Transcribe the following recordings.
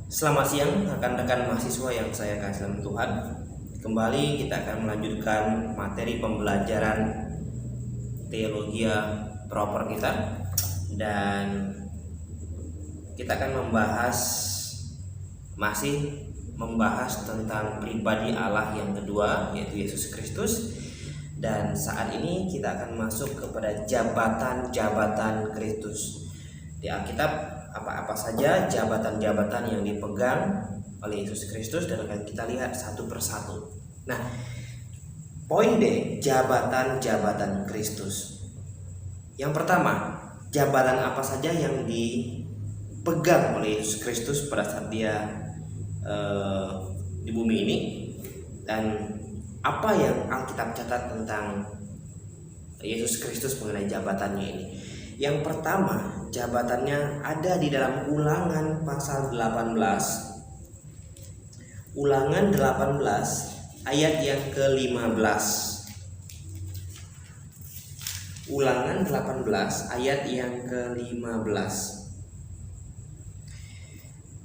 Selamat siang rekan-rekan mahasiswa yang saya kasih dalam Tuhan. Kembali kita akan melanjutkan materi pembelajaran teologi proper kita, dan kita akan masih membahas tentang pribadi Allah yang kedua, yaitu Yesus Kristus. Dan saat ini kita akan masuk kepada jabatan-jabatan Kristus. Di Alkitab apa-apa saja jabatan-jabatan yang dipegang oleh Yesus Kristus, dan akan kita lihat satu persatu. Nah, poin D, jabatan-jabatan Kristus. Yang pertama, jabatan apa saja yang dipegang oleh Yesus Kristus pada saat dia di bumi ini, dan apa yang Alkitab catat tentang Yesus Kristus mengenai jabatannya ini. Yang pertama, jabatannya ada di dalam Ulangan pasal 18. Ulangan 18 ayat yang ke-15. Ulangan 18 ayat yang ke-15.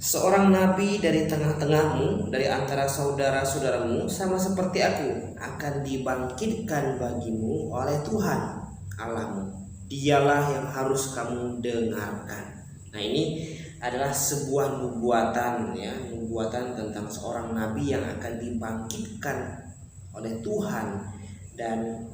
Seorang nabi dari tengah-tengahmu, dari antara saudara-saudaramu, sama seperti aku, akan dibangkitkan bagimu oleh Tuhan Allahmu. Dialah yang harus kamu dengarkan. Nah, ini adalah sebuah nubuatan, nubuatan tentang seorang nabi yang akan dibangkitkan oleh Tuhan, dan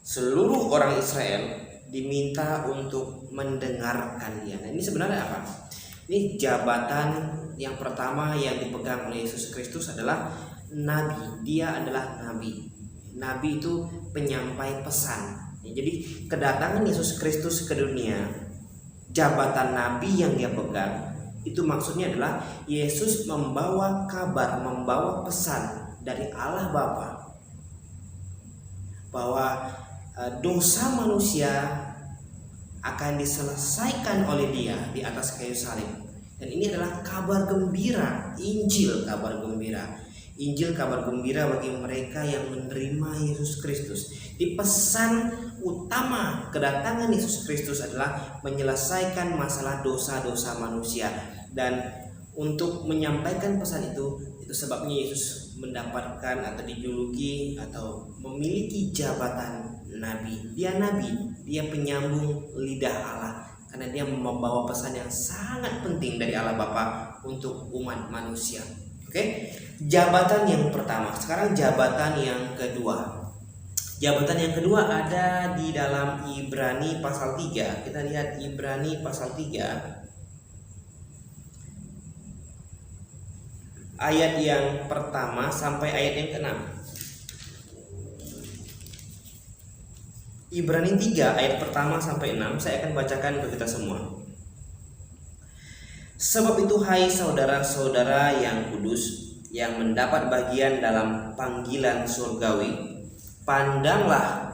seluruh orang Israel diminta untuk mendengarkan dia. Nah, ini sebenarnya apa? Ini jabatan yang pertama yang dipegang oleh Yesus Kristus adalah nabi. Dia adalah nabi. Nabi itu penyampai pesan. Jadi kedatangan Yesus Kristus ke dunia, jabatan nabi yang dia pegang, itu maksudnya adalah Yesus membawa kabar, membawa pesan dari Allah Bapa bahwa dosa manusia akan diselesaikan oleh dia di atas kayu salib. Dan ini adalah kabar gembira, Injil kabar gembira. Injil kabar gembira bagi mereka yang menerima Yesus Kristus. Di pesan utama kedatangan Yesus Kristus adalah menyelesaikan masalah dosa-dosa manusia. Dan untuk menyampaikan pesan itu sebabnya Yesus mendapatkan atau dijuluki atau memiliki jabatan nabi. Dia nabi, dia penyambung lidah Allah, karena dia membawa pesan yang sangat penting dari Allah Bapa untuk umat manusia. Oke, jabatan yang pertama. Sekarang jabatan yang kedua. Jabatan yang kedua ada di dalam Ibrani pasal 3. Kita lihat Ibrani pasal 3 ayat yang pertama sampai ayat yang ke-6. Ibrani 3 ayat pertama sampai 6 saya akan bacakan untuk kita semua. Sebab itu, hai saudara-saudara yang kudus, yang mendapat bagian dalam panggilan surgawi, pandanglah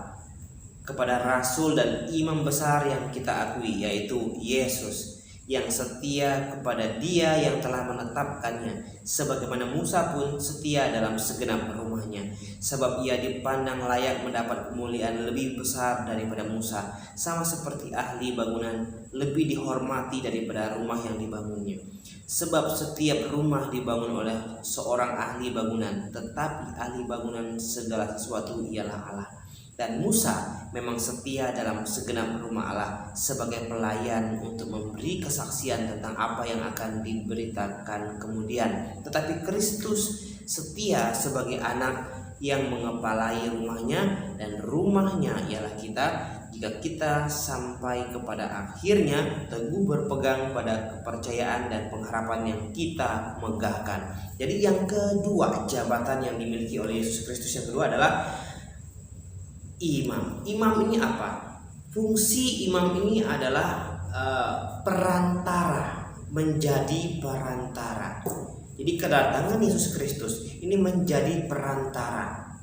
kepada rasul dan imam besar yang kita akui, yaitu Yesus, yang setia kepada Dia yang telah menetapkannya, sebagaimana Musa pun setia dalam segenap rumahnya. Sebab ia dipandang layak mendapat kemuliaan lebih besar daripada Musa, sama seperti ahli bangunan lebih dihormati daripada rumah yang dibangunnya. Sebab setiap rumah dibangun oleh seorang ahli bangunan, tetapi ahli bangunan segala sesuatu ialah Allah. Dan Musa memang setia dalam segenap rumah Allah sebagai pelayan untuk memberi kesaksian tentang apa yang akan diberitakan kemudian. Tetapi Kristus setia sebagai anak yang mengepalai rumahnya, dan rumahnya ialah kita, jika kita sampai kepada akhirnya teguh berpegang pada kepercayaan dan pengharapan yang kita megahkan. Jadi yang kedua, jabatan yang dimiliki oleh Yesus Kristus yang kedua adalah imam. Imam ini apa? Fungsi imam ini adalah perantara, menjadi perantara. Jadi kedatangan Yesus Kristus ini menjadi perantara,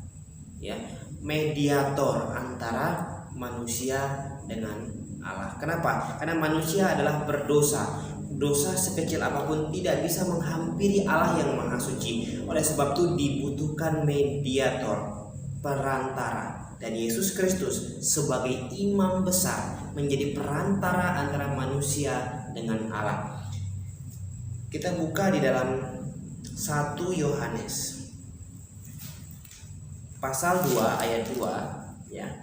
mediator antara manusia dengan Allah. Kenapa? Karena manusia adalah berdosa. Dosa sekecil apapun tidak bisa menghampiri Allah yang Maha Suci. Oleh sebab itu dibutuhkan mediator, perantara. Dan Yesus Kristus sebagai imam besar menjadi perantara antara manusia dengan Allah. Kita buka di dalam 1 Yohanes pasal 2 ayat 2 ya.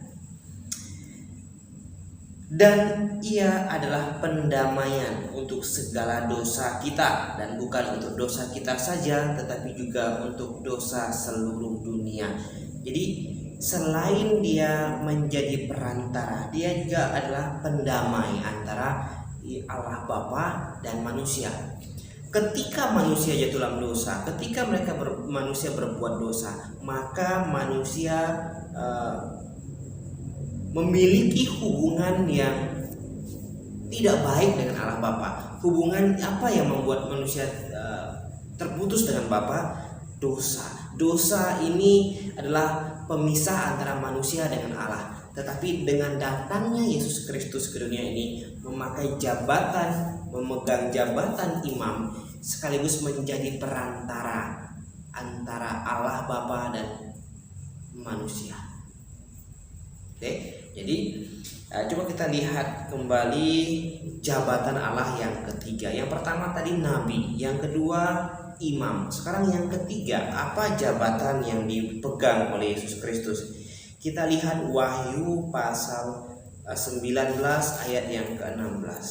Dan ia adalah pendamaian untuk segala dosa kita, dan bukan untuk dosa kita saja tetapi juga untuk dosa seluruh dunia. Jadi selain dia menjadi perantara, dia juga adalah pendamai antara Allah Bapa dan manusia. Ketika manusia jatuh dalam dosa, ketika manusia berbuat dosa, maka manusia memiliki hubungan yang tidak baik dengan Allah Bapa. Hubungan apa yang membuat manusia terputus dengan Bapa? Dosa. Dosa ini adalah pemisah antara manusia dengan Allah. Tetapi dengan datangnya Yesus Kristus ke dunia ini, memakai jabatan, memegang jabatan imam, sekaligus menjadi perantara antara Allah Bapa dan manusia. Oke, jadi coba kita lihat kembali jabatan Allah yang ketiga. Yang pertama tadi nabi, yang kedua imam. Sekarang yang ketiga, apa jabatan yang dipegang oleh Yesus Kristus? Kita lihat Wahyu pasal 19 ayat yang ke-16.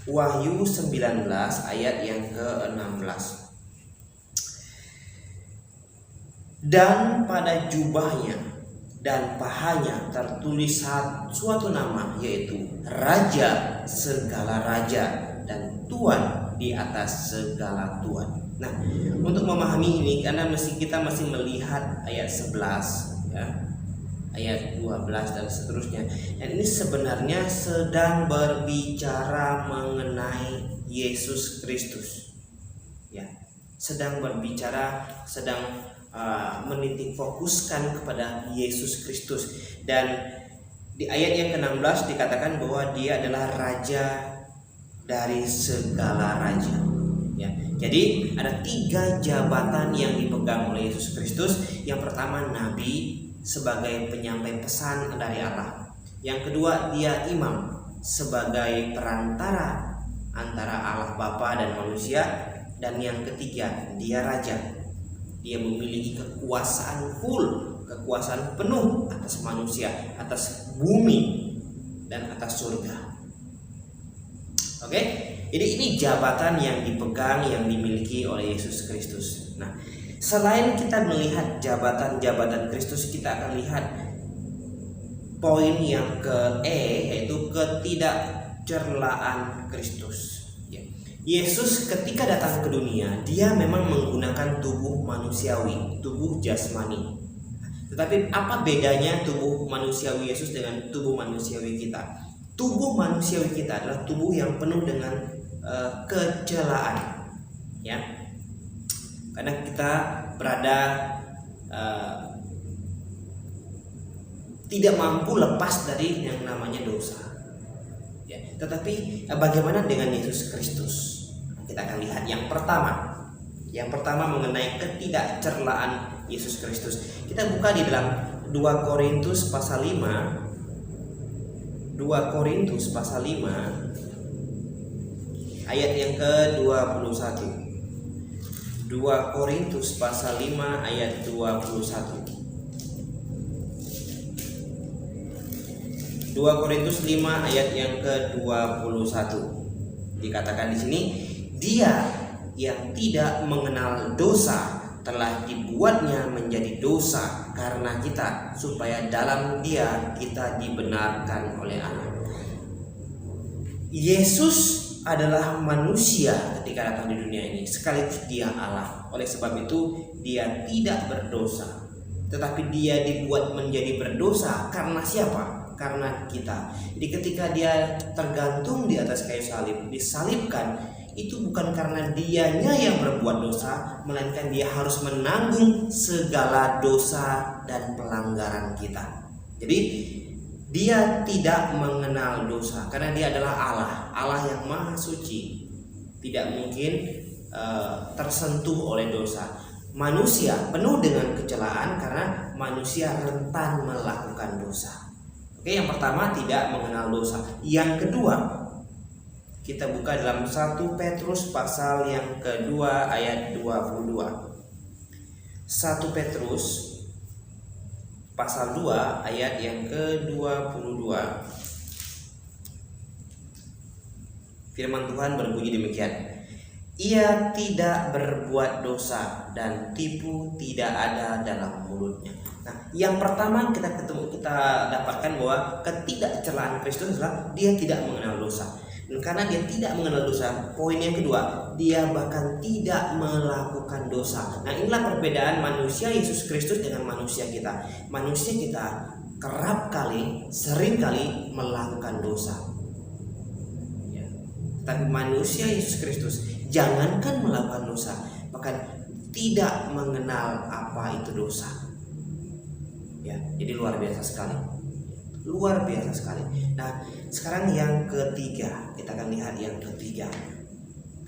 Wahyu 19 ayat yang ke-16. Dan pada jubahnya dan pahanya tertulis suatu nama, yaitu Raja segala raja dan Tuhan di atas segala Tuhan. Nah, untuk memahami ini kita masih melihat ayat 11 ya, ayat 12 dan seterusnya. Dan ini sebenarnya sedang berbicara mengenai Yesus Kristus. Ya, sedang menitik fokuskan kepada Yesus Kristus. Dan di ayat yang ke-16 dikatakan bahwa dia adalah raja dari segala raja ya. Jadi ada 3 jabatan yang dipegang oleh Yesus Kristus. Yang pertama nabi, sebagai penyampai pesan dari Allah. Yang kedua dia imam, sebagai perantara antara Allah Bapa dan manusia. Dan yang ketiga dia raja. Dia memiliki kekuasaan kekuasaan penuh atas manusia, atas bumi dan atas surga. Oke, jadi ini jabatan yang dipegang, yang dimiliki oleh Yesus Kristus. Nah, selain kita melihat jabatan-jabatan Kristus, kita akan lihat poin yang yaitu ketidakcerlaan Kristus. Yesus ketika datang ke dunia, dia memang menggunakan tubuh manusiawi, tubuh jasmani. Tetapi apa bedanya tubuh manusiawi Yesus dengan tubuh manusiawi kita? Tubuh manusiawi kita adalah tubuh yang penuh dengan kecelaan, ya. Karena kita berada tidak mampu lepas dari yang namanya dosa. Ya. Tetapi bagaimana dengan Yesus Kristus? Kita akan lihat yang pertama mengenai ketidakcerlaan Yesus Kristus. Kita buka di dalam 2 Korintus pasal 5. 2 Korintus pasal 5 ayat yang ke-21. 2 Korintus pasal 5 ayat 21. 2 Korintus 5 ayat yang ke-21. Dikatakan di sini, dia yang tidak mengenal dosa telah dibuatnya menjadi dosa karena kita, supaya dalam dia kita dibenarkan oleh Allah. Yesus adalah manusia ketika datang di dunia ini, sekaligus dia Allah. Oleh sebab itu dia tidak berdosa, tetapi dia dibuat menjadi berdosa karena siapa? Karena kita. Jadi ketika dia tergantung di atas kayu salib, disalibkan, itu bukan karena dianya yang berbuat dosa, melainkan dia harus menanggung segala dosa dan pelanggaran kita. Jadi dia tidak mengenal dosa karena dia adalah Allah yang maha suci, tidak mungkin tersentuh oleh dosa. Manusia penuh dengan kecelaan karena manusia rentan melakukan dosa. Oke, yang pertama tidak mengenal dosa. Yang kedua, Kita buka dalam 1 Petrus pasal yang kedua ayat 22. 1 Petrus pasal 2 ayat yang ke-22. Firman Tuhan berbunyi demikian. Ia tidak berbuat dosa dan tipu tidak ada dalam mulutnya. Nah, yang pertama kita dapatkan bahwa ketidakcelaan Kristus adalah dia tidak mengenal dosa. Dan karena dia tidak mengenal dosa, poin yang kedua, dia bahkan tidak melakukan dosa. Nah, inilah perbedaan manusia Yesus Kristus dengan manusia kita. Manusia kita kerap kali, sering kali melakukan dosa. Ya. Tapi manusia Yesus Kristus jangankan melakukan dosa, bahkan tidak mengenal apa itu dosa. Ya, jadi luar biasa sekali. Luar biasa sekali. Nah, sekarang yang ketiga, kita akan lihat yang ketiga.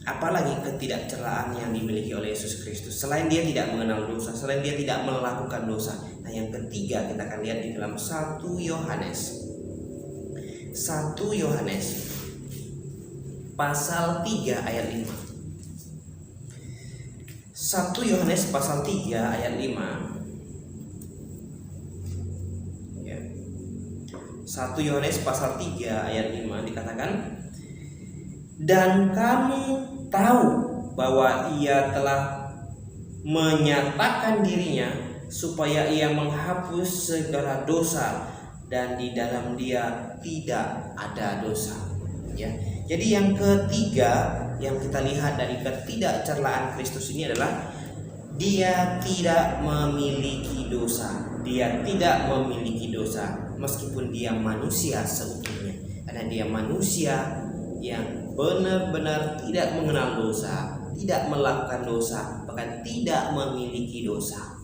Apalagi ketidakcelaan yang dimiliki oleh Yesus Kristus. Selain dia tidak mengenal dosa, selain dia tidak melakukan dosa. Nah, yang ketiga kita akan lihat di dalam 1 Yohanes. 1 Yohanes pasal 3 ayat 5. 1 Yohanes pasal 3 ayat 5. 1 Yohanes pasal 3 ayat 5 dikatakan, dan kamu tahu bahwa ia telah menyatakan dirinya supaya ia menghapus segala dosa, dan di dalam dia tidak ada dosa. Ya. Jadi yang ketiga yang kita lihat dari ketidakcerlaan Kristus ini adalah dia tidak memiliki dosa. Dia tidak memiliki dosa meskipun dia manusia seutuhnya. Karena dia manusia yang benar-benar tidak mengenal dosa, tidak melakukan dosa, bahkan tidak memiliki dosa.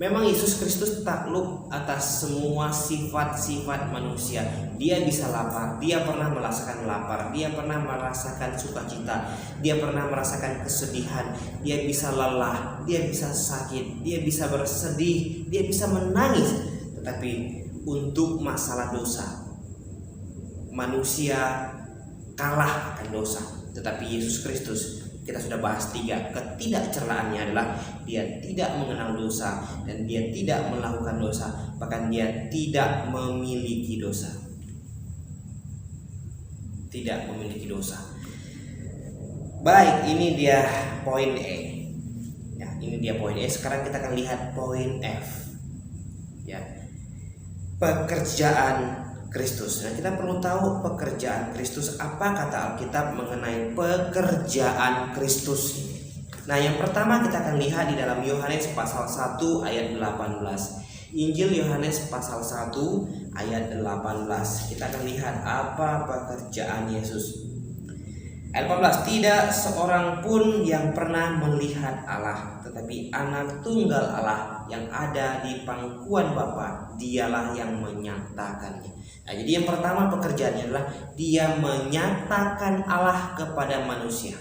Memang Yesus Kristus takluk atas semua sifat-sifat manusia. Dia bisa lapar, dia pernah merasakan lapar, dia pernah merasakan sukacita, dia pernah merasakan kesedihan, dia bisa lelah, dia bisa sakit, dia bisa bersedih, dia bisa menangis. Tetapi untuk masalah dosa, manusia kalah akan dosa. Tetapi Yesus Kristus, kita sudah bahas 3 ketidakcerlaannya adalah dia tidak mengenal dosa dan dia tidak melakukan dosa, bahkan dia tidak memiliki dosa. Tidak memiliki dosa. Baik, ini dia poin E. Ya, ini dia poin E. Sekarang kita akan lihat poin F. Ya. Pekerjaan Kristus. Nah, kita perlu tahu pekerjaan Kristus. Apa kata Alkitab mengenai pekerjaan Kristus ini? Nah, yang pertama kita akan lihat di dalam Yohanes pasal 1 ayat 18. Injil Yohanes pasal 1 ayat 18. Kita akan lihat apa pekerjaan Yesus. Ayat 18, tidak seorang pun yang pernah melihat Allah, tetapi anak tunggal Allah yang ada di pangkuan Bapa, dialah yang menyatakannya. Nah, jadi yang pertama pekerjaannya adalah dia menyatakan Allah kepada manusia.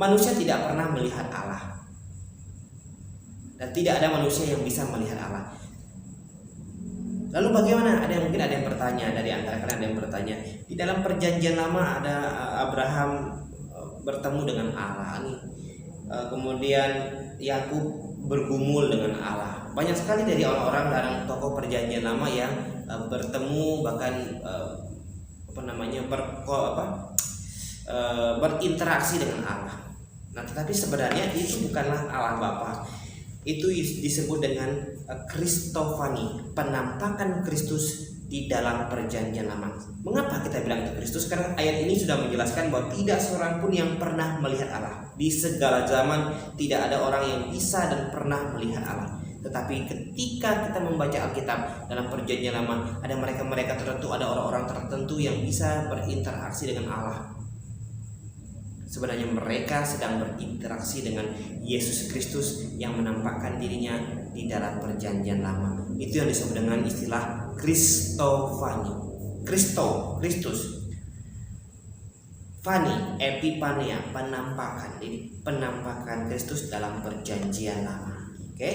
Manusia tidak pernah melihat Allah, dan tidak ada manusia yang bisa melihat Allah. Lalu bagaimana? Mungkin ada yang bertanya, dari antara kalian ada yang bertanya, di dalam perjanjian lama ada Abraham bertemu dengan Allah nih. Kemudian Yakub bergumul dengan Allah. Banyak sekali dari orang-orang dalam tokoh perjanjian lama yang bertemu, bahkan berinteraksi dengan Allah. Nah, tetapi sebenarnya itu bukanlah Allah Bapa. Itu disebut dengan Kristofani, penampakan Kristus di dalam perjanjian lama. Mengapa kita bilang itu Kristus? Karena ayat ini sudah menjelaskan bahwa tidak seorang pun yang pernah melihat Allah. Di segala zaman tidak ada orang yang bisa dan pernah melihat Allah. Tetapi ketika kita membaca Alkitab dalam perjanjian lama, ada mereka-mereka tertentu, ada orang-orang tertentu yang bisa berinteraksi dengan Allah. Sebenarnya mereka sedang berinteraksi dengan Yesus Kristus yang menampakkan dirinya di dalam perjanjian lama. Itu yang disebut dengan istilah Kristofani. Kristus. Fani, epipania, penampakan. Jadi penampakan Kristus dalam perjanjian lama. Oke?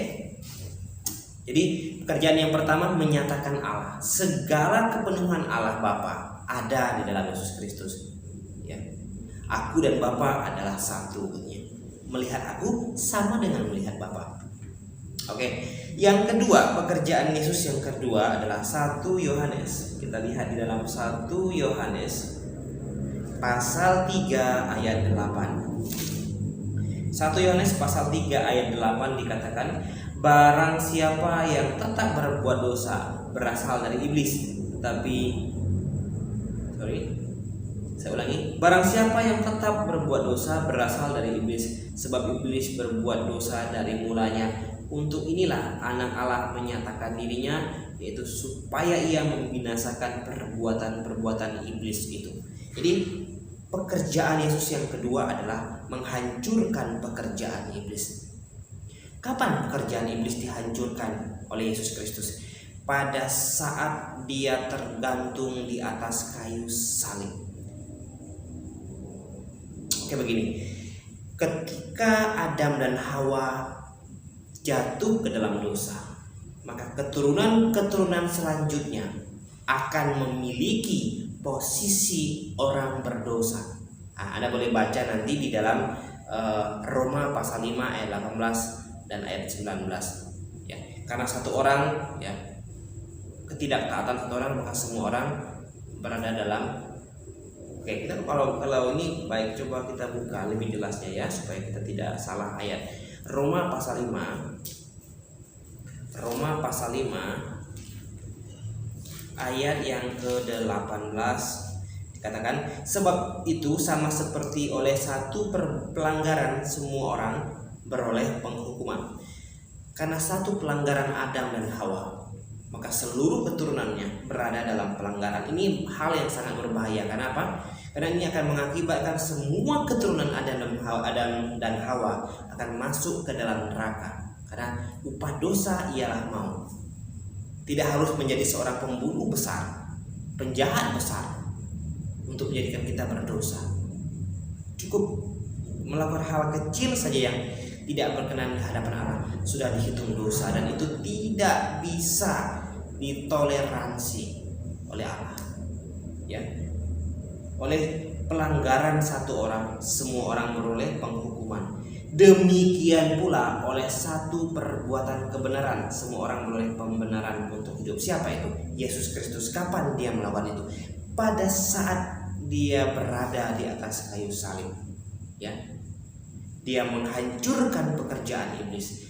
Jadi pekerjaan yang pertama menyatakan Allah. Segala kepenuhan Allah Bapa ada di dalam Yesus Kristus. Ya. Aku dan Bapa adalah satu. Melihat aku sama dengan melihat Bapa. Oke. Yang kedua, pekerjaan Yesus yang kedua adalah 1 Yohanes. Kita lihat di dalam 1 Yohanes pasal 3 ayat 8. 1 Yohanes pasal 3 ayat 8 dikatakan, barang siapa yang tetap berbuat dosa berasal dari iblis, saya ulangi, barang siapa yang tetap berbuat dosa berasal dari iblis, sebab iblis berbuat dosa dari mulanya. Untuk inilah anak Allah menyatakan dirinya, yaitu supaya ia membinasakan perbuatan-perbuatan iblis itu. Jadi pekerjaan Yesus yang kedua adalah menghancurkan pekerjaan iblis. Kapan pekerjaan iblis dihancurkan oleh Yesus Kristus? Pada saat dia tergantung di atas kayu salib. Oke, begini. Ketika Adam dan Hawa jatuh ke dalam dosa, maka keturunan selanjutnya akan memiliki posisi orang berdosa. Anda boleh baca nanti di dalam Roma pasal 5 ayat 18 dan ayat 19. Ya, karena satu orang, ya, ketidaktaatan satu orang, maka semua orang berada dalam. Oke, kita kalau ini baik, coba kita buka lebih jelasnya ya, supaya kita tidak salah ayat. Roma pasal 5 ayat yang ke-18 dikatakan, sebab itu sama seperti oleh satu pelanggaran semua orang beroleh penghukuman. Karena satu pelanggaran Adam dan Hawa, maka seluruh keturunannya berada dalam pelanggaran. Ini hal yang sangat berbahaya. Kenapa? Karena ini akan mengakibatkan semua keturunan Adam dan Hawa akan masuk ke dalam neraka. Karena upah dosa ialah maut. Tidak harus menjadi seorang pembunuh besar, penjahat besar untuk menjadikan kita berdosa. Cukup melakukan hal kecil saja yang tidak berkenan di hadapan Allah sudah dihitung dosa, dan itu tidak bisa ditoleransi oleh Allah. Ya. Oleh pelanggaran satu orang, semua orang beroleh penghukuman. Demikian pula oleh satu perbuatan kebenaran, semua orang beroleh pembenaran untuk hidup. Siapa itu? Yesus Kristus. Kapan dia melakukan itu? Pada saat dia berada di atas kayu salib. Ya. Dia menghancurkan pekerjaan iblis.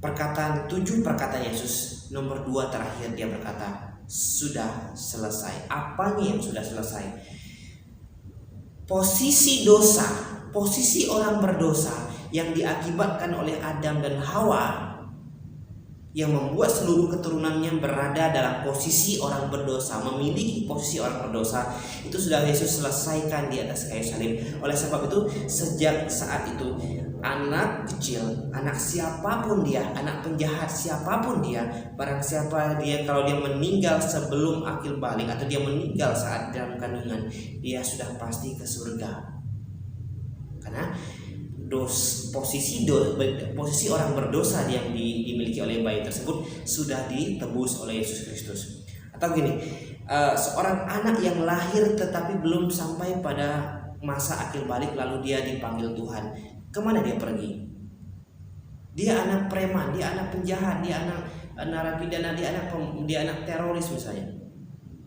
Perkataan 7 perkataan Yesus, nomor 2 terakhir dia berkata, sudah selesai. Apanya yang sudah selesai? Posisi dosa, posisi orang berdosa yang diakibatkan oleh Adam dan Hawa, yang membuat seluruh keturunannya berada dalam posisi orang berdosa, memiliki posisi orang berdosa, itu sudah Yesus selesaikan di atas kayu salib. Oleh sebab itu, sejak saat itu, anak kecil, anak siapapun dia, anak penjahat siapapun dia, barang siapa dia, kalau dia meninggal sebelum akil balik atau dia meninggal saat dalam kandungan, dia sudah pasti ke surga. Karena posisi orang berdosa yang dimiliki oleh bayi tersebut sudah ditebus oleh Yesus Kristus. Atau gini, seorang anak yang lahir tetapi belum sampai pada masa akil balik lalu dia dipanggil Tuhan, kemana dia pergi? Dia anak preman, dia anak penjahat, dia anak narapidana, dia anak teroris misalnya.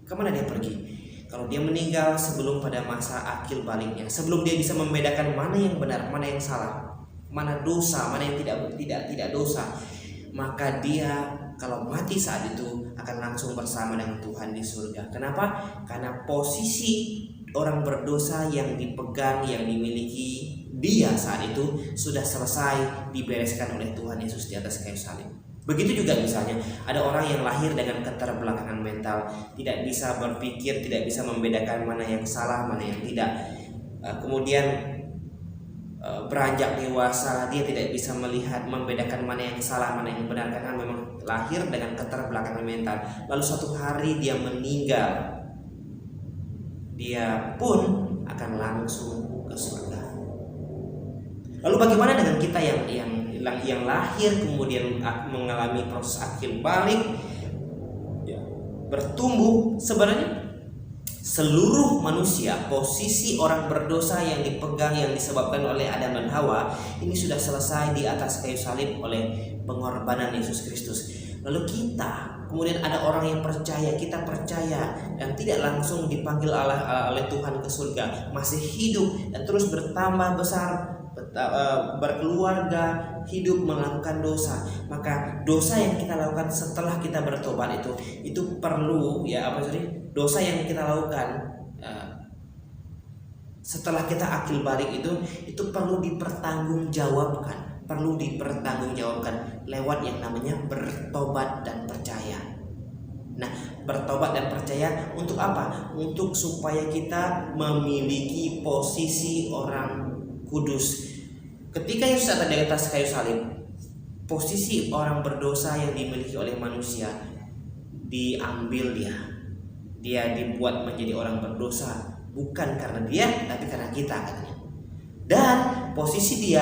Kemana dia pergi? Kalau dia meninggal sebelum pada masa akil baliknya, sebelum dia bisa membedakan mana yang benar, mana yang salah, mana dosa, mana yang tidak dosa, maka dia kalau mati saat itu akan langsung bersama dengan Tuhan di surga. Kenapa? Karena posisi orang berdosa yang dipegang, yang dimiliki dia saat itu sudah selesai dibereskan oleh Tuhan Yesus di atas kayu salib. Begitu juga misalnya ada orang yang lahir dengan keterbelakangan mental, tidak bisa berpikir, tidak bisa membedakan mana yang salah, mana yang tidak. Kemudian beranjak dewasa, dia tidak bisa melihat, membedakan mana yang salah, mana yang benar, karena memang lahir dengan keterbelakangan mental. Lalu suatu hari dia meninggal, dia pun akan langsung ke surga. Lalu bagaimana dengan kita yang lahir kemudian mengalami proses akil balik, bertumbuh? Sebenarnya seluruh manusia, posisi orang berdosa yang dipegang, yang disebabkan oleh Adam dan Hawa, ini sudah selesai di atas kayu salib oleh pengorbanan Yesus Kristus. Lalu kita, kemudian ada orang yang percaya, kita percaya dan tidak langsung dipanggil oleh Tuhan ke surga, masih hidup dan terus bertambah besar, berkeluarga, hidup melakukan dosa. Maka dosa yang kita lakukan setelah kita bertobat itu perlu dosa yang kita lakukan setelah kita akil balik itu perlu dipertanggungjawabkan lewat yang namanya bertobat dan percaya. Nah, bertobat dan percaya untuk apa? Untuk supaya kita memiliki posisi orang kudus. Ketika Yesus ada di atas kayu salib, posisi orang berdosa yang dimiliki oleh manusia diambil dia dibuat menjadi orang berdosa, bukan karena dia tapi karena kita, katanya. Dan posisi dia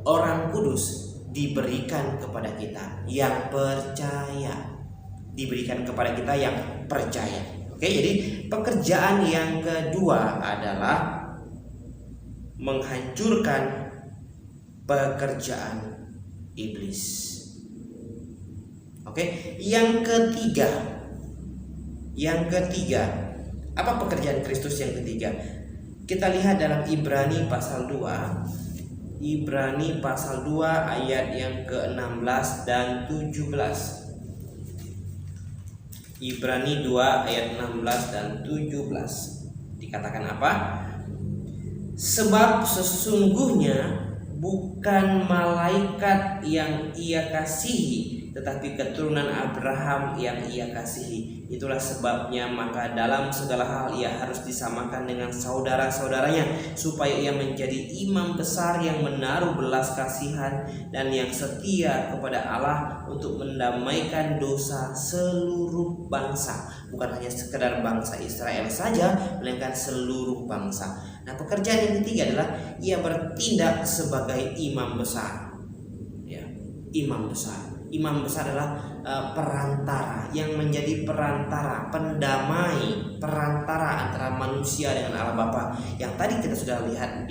orang kudus diberikan kepada kita yang percaya. Oke, jadi pekerjaan yang kedua adalah menghancurkan pekerjaan iblis. Oke, yang ketiga, apa pekerjaan Kristus yang ketiga? Kita lihat dalam Ibrani pasal 2 ayat yang ke-16 dan 17. Ibrani 2 ayat 16 dan 17. Dikatakan apa? Sebab sesungguhnya bukan malaikat yang ia kasihi, tetapi keturunan Abraham yang ia kasihi. Itulah sebabnya maka dalam segala hal ia harus disamakan dengan saudara-saudaranya, supaya ia menjadi imam besar yang menaruh belas kasihan dan yang setia kepada Allah untuk mendamaikan dosa seluruh bangsa. Bukan hanya sekedar bangsa Israel saja, melainkan seluruh bangsa. Nah, pekerjaan yang ketiga adalah ia bertindak sebagai imam besar. Ya, imam besar. Imam besar adalah perantara, yang menjadi perantara, pendamai, perantara antara manusia dengan Allah Bapa. Yang tadi kita sudah lihat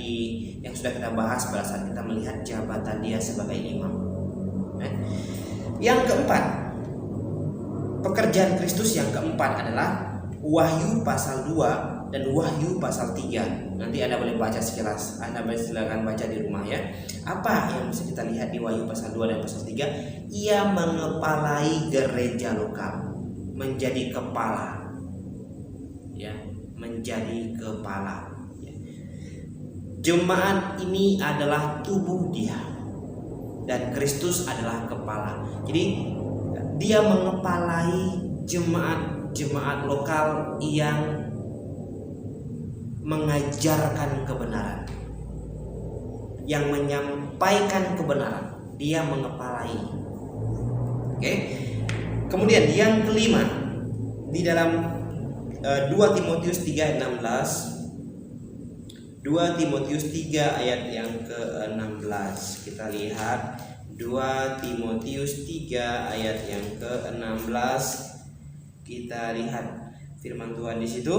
yang sudah kita bahas pada saat kita melihat jabatan dia sebagai imam. Yang keempat, pekerjaan Kristus yang keempat adalah Wahyu pasal 2 dan Wahyu pasal 3. Nanti Anda boleh baca sekilas. Anda silakan baca di rumah ya. Apa yang bisa kita lihat di Wahyu pasal 2 dan pasal 3? Ia mengepalai gereja lokal, menjadi kepala. Ya, menjadi kepala. Ya. Jemaat ini adalah tubuh dia dan Kristus adalah kepala. Jadi dia mengepalai jemaat lokal yang mengajarkan kebenaran, yang menyampaikan kebenaran. Dia mengepalai. Oke. Kemudian yang kelima, di dalam 2 Timotius 3 ayat 16. 2 Timotius 3 ayat yang ke-16. Kita lihat 2 Timotius 3 ayat yang ke-16. Kita lihat firman Tuhan di situ.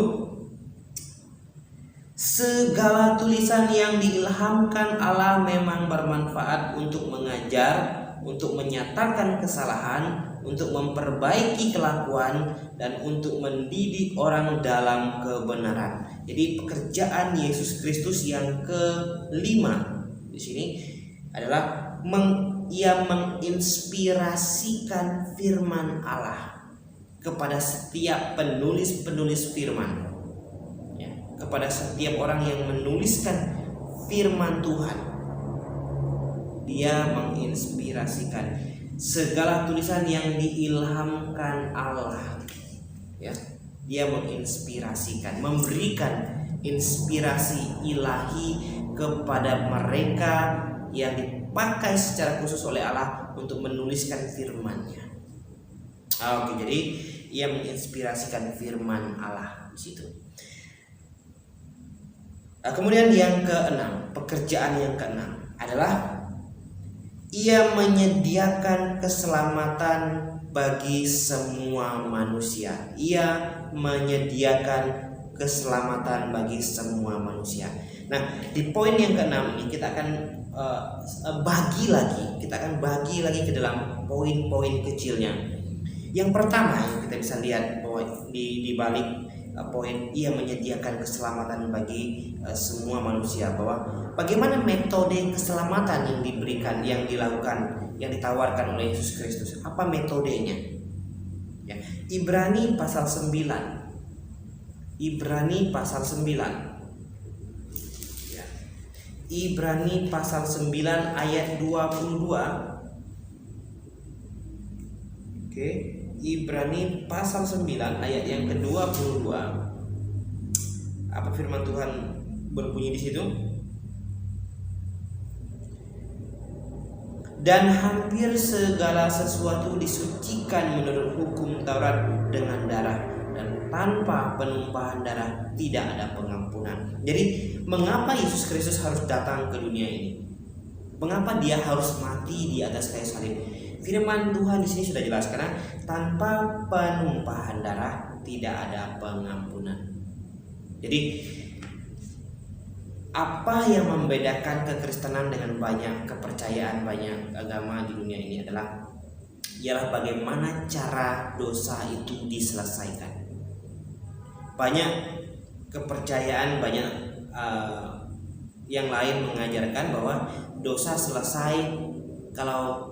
Segala tulisan yang diilhamkan Allah memang bermanfaat untuk mengajar, untuk menyatakan kesalahan, untuk memperbaiki kelakuan, dan untuk mendidik orang dalam kebenaran. Jadi pekerjaan Yesus Kristus yang kelima di sini adalah ia menginspirasikan firman Allah kepada setiap penulis firman, ya, kepada setiap orang yang menuliskan firman Tuhan. Dia menginspirasikan segala tulisan yang diilhamkan Allah, ya. Dia menginspirasikan, memberikan inspirasi ilahi kepada mereka yang dipakai secara khusus oleh Allah untuk menuliskan firman-Nya. Oke, jadi ia menginspirasikan firman Allah di situ. Kemudian yang keenam, pekerjaan yang keenam adalah ia menyediakan keselamatan bagi semua manusia. Ia menyediakan keselamatan bagi semua manusia. Nah, di poin yang keenam ini kita akan bagi lagi ke dalam poin-poin kecilnya. Yang pertama yang kita bisa lihat bahwa di balik poin ia menyediakan keselamatan bagi semua manusia, bahwa bagaimana metode keselamatan yang diberikan, yang dilakukan, yang ditawarkan oleh Yesus Kristus. Apa metodenya? Ya, Ibrani pasal 9. Ibrani pasal 9. Ya. Ibrani pasal 9 ayat 22. Oke, Ibrani pasal 9 ayat yang ke-22. Apa firman Tuhan berbunyi di situ? Dan hampir segala sesuatu disucikan menurut hukum Taurat dengan darah, dan tanpa penumpahan darah tidak ada pengampunan. Jadi, mengapa Yesus Kristus harus datang ke dunia ini? Mengapa dia harus mati di atas kayu salib? Firman Tuhan di sini sudah jelas, karena tanpa penumpahan darah tidak ada pengampunan. Jadi, apa yang membedakan kekristenan dengan banyak kepercayaan, banyak agama di dunia ini ialah bagaimana cara dosa itu diselesaikan. Banyak kepercayaan, banyak yang lain mengajarkan bahwa dosa selesai kalau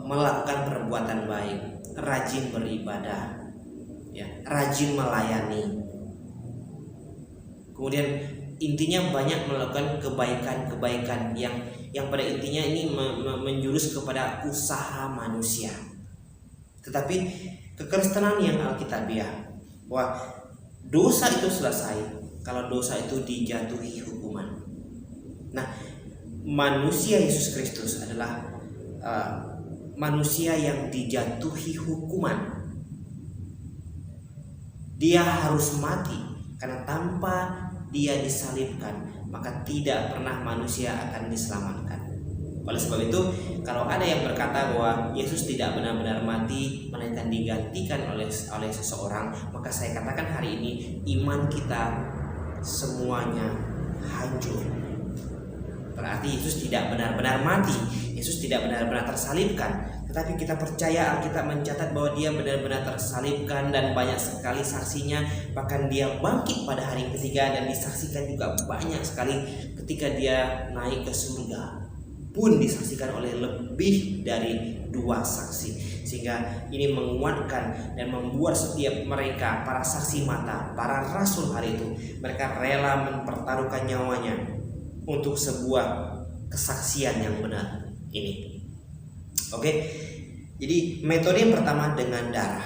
melakukan perbuatan baik, rajin beribadah, ya, rajin melayani. Kemudian intinya banyak melakukan kebaikan-kebaikan yang pada intinya ini menjurus kepada usaha manusia. Tetapi kekristenan yang alkitabiah bahwa dosa itu selesai kalau dosa itu dijatuhi hukuman. Nah, manusia Yesus Kristus adalah manusia yang dijatuhi hukuman. Dia harus mati karena tanpa dia disalibkan maka tidak pernah manusia akan diselamatkan. Oleh sebab itu, kalau ada yang berkata bahwa Yesus tidak benar-benar mati melainkan digantikan oleh seseorang, maka saya katakan hari ini iman kita semuanya hancur. Berarti Yesus tidak benar-benar mati, Yesus tidak benar-benar tersalibkan, tetapi kita percaya Alkitab mencatat bahwa dia benar-benar tersalibkan dan banyak sekali saksinya. Bahkan dia bangkit pada hari ketiga dan disaksikan juga banyak sekali ketika dia naik ke surga, pun disaksikan oleh lebih dari 2 saksi. Sehingga ini menguatkan dan membuat setiap mereka, para saksi mata, para rasul hari itu, mereka rela mempertaruhkan nyawanya untuk sebuah kesaksian yang benar ini. Oke, jadi metode yang pertama dengan darah.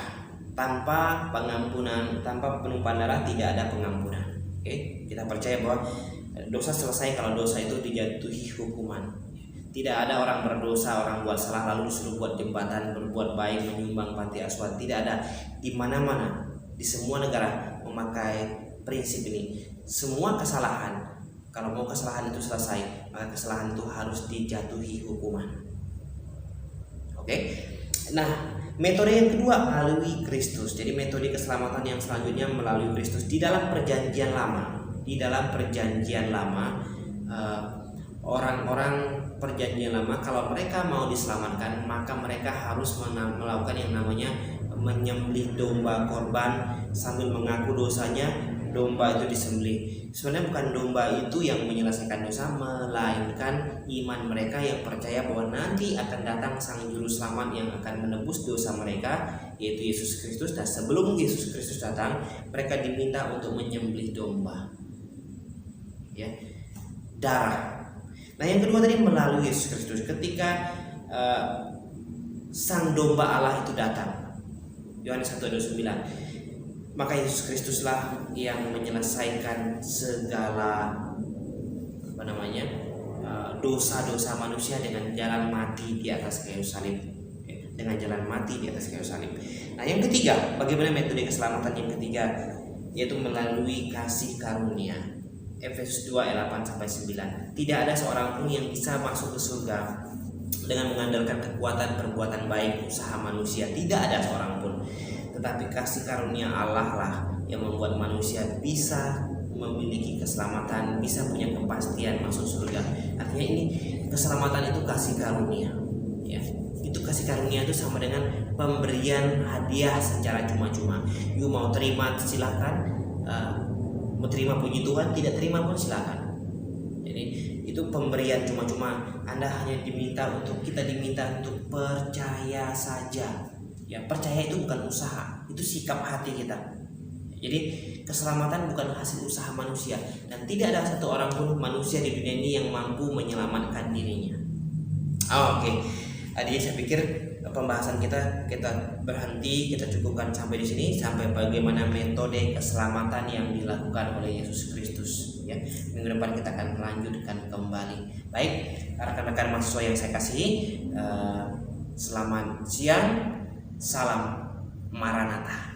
Tanpa pengampunan, tanpa penumpahan darah tidak ada pengampunan. Oke, kita percaya bahwa dosa selesai kalau dosa itu dijatuhi hukuman. Tidak ada orang berdosa, orang buat salah lalu disuruh buat jembatan, berbuat baik, menyumbang panti asuhan. Tidak ada. Di mana-mana, di semua negara memakai prinsip ini. Semua kesalahan, kalau mau kesalahan itu selesai, maka kesalahan itu harus dijatuhi hukuman. Oke. Nah, metode yang kedua melalui Kristus. Jadi metode keselamatan yang selanjutnya melalui Kristus. Di dalam perjanjian lama, orang-orang perjanjian lama kalau mereka mau diselamatkan, maka mereka harus melakukan yang namanya menyembelih domba korban sambil mengaku dosanya. Domba itu disembelih. Sebenarnya bukan domba itu yang menyelesaikan dosa, melainkan iman mereka yang percaya bahwa nanti akan datang Sang Juru Selamat yang akan menebus dosa mereka, yaitu Yesus Kristus. Dan sebelum Yesus Kristus datang, mereka diminta untuk menyembelih domba, ya, darah. Nah, yang kedua tadi melalui Yesus Kristus. Ketika Sang Domba Allah itu datang, Yohanes 1:29, maka Yesus Kristuslah yang menyelesaikan segala dosa-dosa manusia dengan jalan mati di atas kayu salib. Dengan jalan mati di atas kayu salib. Nah, yang ketiga, bagaimana metode keselamatan yang ketiga? Yaitu melalui kasih karunia. Efesus 2 ayat 8-9. Tidak ada seorang pun yang bisa masuk ke surga dengan mengandalkan kekuatan perbuatan baik usaha manusia. Tidak ada seorang pun. tetapi kasih karunia Allah lah yang membuat manusia bisa memiliki keselamatan, bisa punya kepastian masuk surga. Artinya ini keselamatan itu kasih karunia, ya. Itu kasih karunia itu sama dengan pemberian hadiah secara cuma-cuma. You mau terima silakan, mau terima puji Tuhan, tidak terima pun silakan. Jadi itu pemberian cuma-cuma. Anda hanya kita diminta untuk percaya saja. Ya, percaya itu bukan usaha, itu sikap hati kita. Jadi keselamatan bukan hasil usaha manusia, dan tidak ada satu orang pun manusia di dunia ini yang mampu menyelamatkan dirinya. Oke. Jadi saya pikir pembahasan kita berhenti, kita cukupkan sampai di sini, sampai bagaimana metode keselamatan yang dilakukan oleh Yesus Kristus. Ya, minggu depan kita akan melanjutkan kembali. Baik, rekan-rekan mahasiswa yang saya kasihi, selamat siang, salam Maranatha.